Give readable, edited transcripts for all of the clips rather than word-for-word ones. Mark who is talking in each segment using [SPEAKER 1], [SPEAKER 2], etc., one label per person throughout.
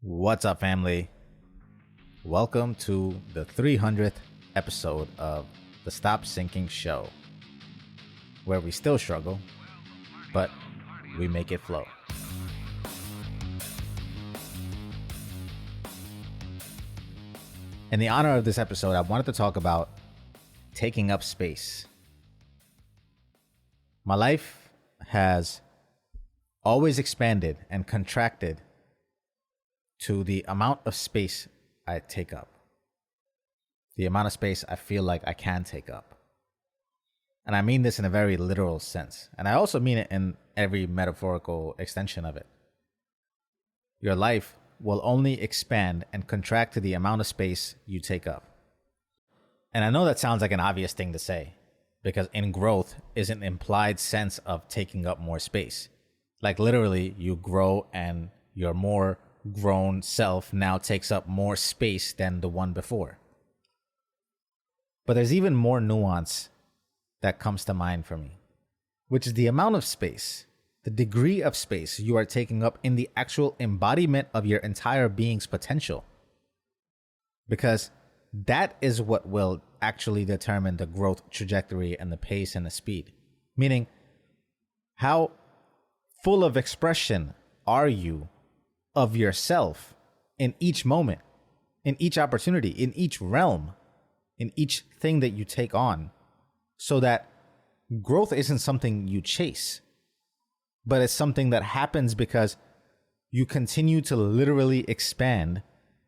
[SPEAKER 1] What's up, family? Welcome to the 300th episode of the Stop Sinking Show, where we still struggle, but we make it flow. In the honor of this episode, I wanted to talk about taking up space. My life has always expanded and contracted to the amount of space I take up, the amount of space I feel like I can take up. And I mean this in a very literal sense. And I also mean it in every metaphorical extension of it. Your life will only expand and contract to the amount of space you take up. And I know that sounds like an obvious thing to say, because in growth is an implied sense of taking up more space. Like literally, you grow and your more grown self now takes up more space than the one before. But there's even more nuance that comes to mind for me, which is the amount of space, the degree of space you are taking up in the actual embodiment of your entire being's potential. Because that is what will actually determine the growth trajectory and the pace and the speed. Meaning, how full of expression are you of yourself in each moment, in each opportunity, in each realm, in each thing that you take on, so that growth isn't something you chase, but it's something that happens because you continue to literally expand,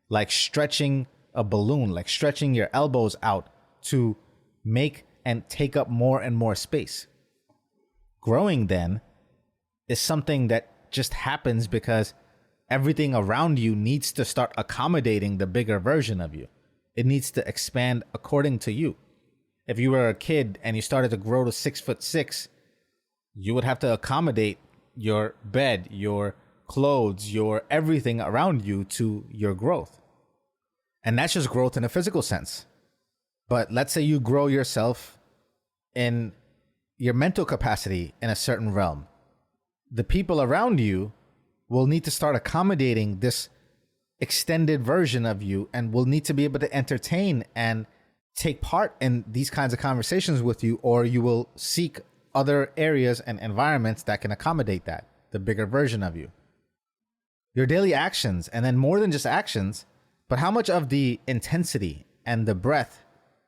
[SPEAKER 1] like stretching a balloon, like stretching your elbows out to make and take up more and more space. Growing then is something that just happens because everything around you needs to start accommodating the bigger version of you. It needs to expand according to you. If you were a kid and you started to grow to 6'6", you would have to accommodate your bed, your clothes, your everything around you to your growth. And that's just growth in a physical sense. But let's say you grow yourself in your mental capacity in a certain realm. The people around you will need to start accommodating this extended version of you and will need to be able to entertain and take part in these kinds of conversations with you, or you will seek other areas and environments that can accommodate that, the bigger version of you. Your daily actions, and then more than just actions, but how much of the intensity and the breadth,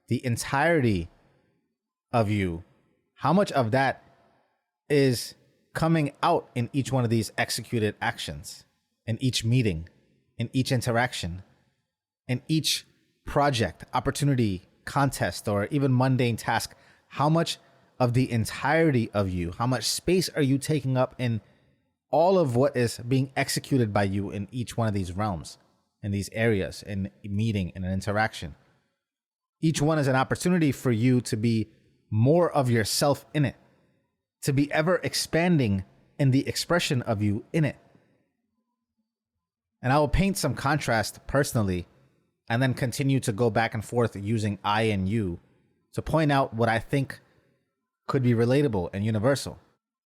[SPEAKER 1] the entirety of you, how much of that is coming out in each one of these executed actions, in each meeting, in each interaction, in each project, opportunity, contest, or even mundane task. How much of the entirety of you, how much space are you taking up in all of what is being executed by you in each one of these realms, in these areas, in a meeting, in an interaction? Each one is an opportunity for you to be more of yourself in it, to be ever expanding in the expression of you in it. And I will paint some contrast personally and then continue to go back and forth using I and you to point out what I think could be relatable and universal.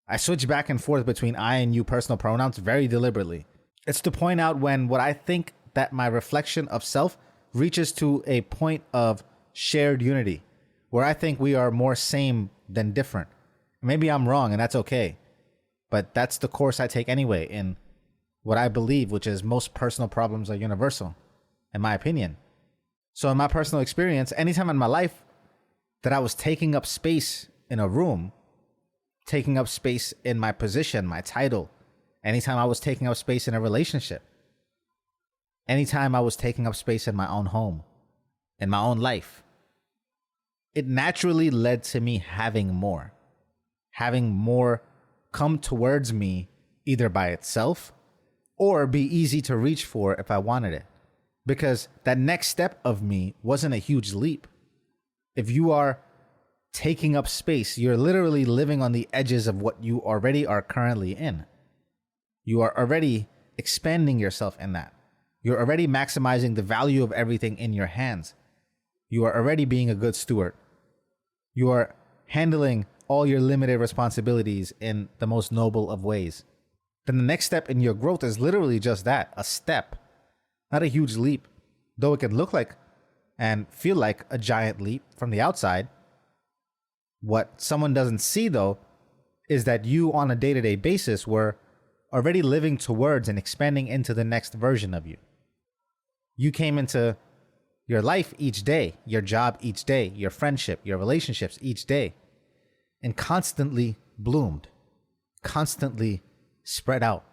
[SPEAKER 1] I switch back and forth between I and you personal pronouns very deliberately. It's to point out when what I think that my reflection of self reaches to a point of shared unity, where I think we are more same than different. Maybe I'm wrong, and that's okay. But that's the course I take anyway in what I believe, which is most personal problems are universal, in my opinion. So in my personal experience, anytime in my life that I was taking up space in a room, taking up space in my position, my title, anytime I was taking up space in a relationship, anytime I was taking up space in my own home, in my own life, it naturally led to me having more come towards me either by itself or be easy to reach for if I wanted it. Because that next step of me wasn't a huge leap. If you are taking up space, you're literally living on the edges of what you already are currently in. You are already expanding yourself in that. You're already maximizing the value of everything in your hands. You are already being a good steward. You are handling all your limited responsibilities in the most noble of ways. Then the next step in your growth is literally just that, a step. Not a huge leap, though it can look like and feel like a giant leap from the outside. What someone doesn't see, though, is that you on a day-to-day basis were already living towards and expanding into the next version of you. You came into your life each day, your job each day, your friendship, your relationships each day, and constantly bloomed, constantly spread out,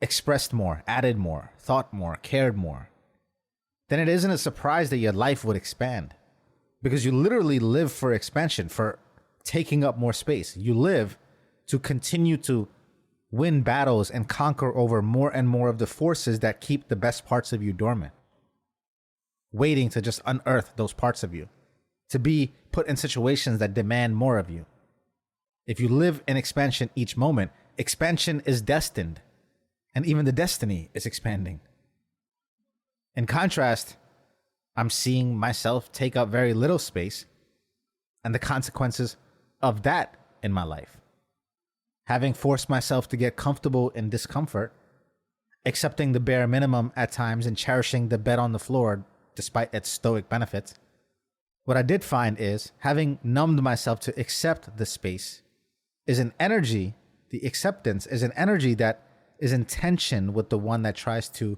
[SPEAKER 1] expressed more, added more, thought more, cared more. Then it isn't a surprise that your life would expand, because you literally live for expansion, for taking up more space. You live to continue to win battles and conquer over more and more of the forces that keep the best parts of you dormant, waiting to just unearth those parts of you, to be put in situations that demand more of you. If you live in expansion each moment, expansion is destined, and even the destiny is expanding. In contrast, I'm seeing myself take up very little space and the consequences of that in my life. Having forced myself to get comfortable in discomfort, accepting the bare minimum at times and cherishing the bed on the floor despite its stoic benefits, what I did find is having numbed myself to accept the space is an energy, the acceptance is an energy that is in tension with the one that tries to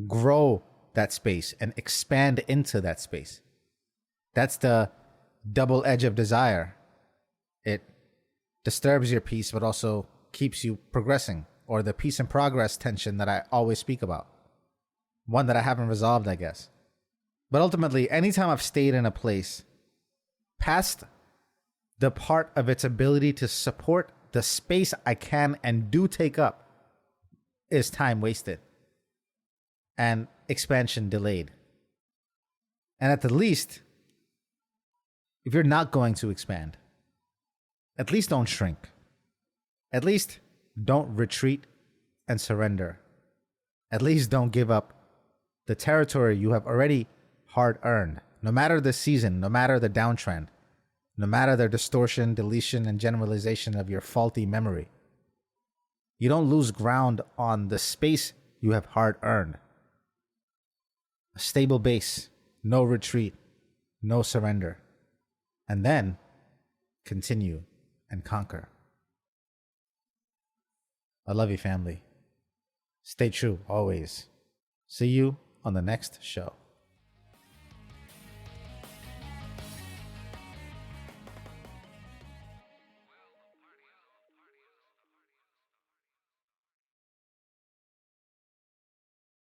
[SPEAKER 1] grow that space and expand into that space. That's the double edge of desire. It disturbs your peace, but also keeps you progressing, or the peace and progress tension that I always speak about. One that I haven't resolved, I guess. But ultimately, anytime I've stayed in a place past the part of its ability to support the space I can and do take up is time wasted and expansion delayed. And at the least, if you're not going to expand, at least don't shrink. At least don't retreat and surrender. At least don't give up the territory you have already hard earned, no matter the season, no matter the downtrend, no matter the distortion, deletion, and generalization of your faulty memory. You don't lose ground on the space you have hard earned. A stable base, no retreat, no surrender. And then continue and conquer. I love you, family. Stay true always. See you on the next show.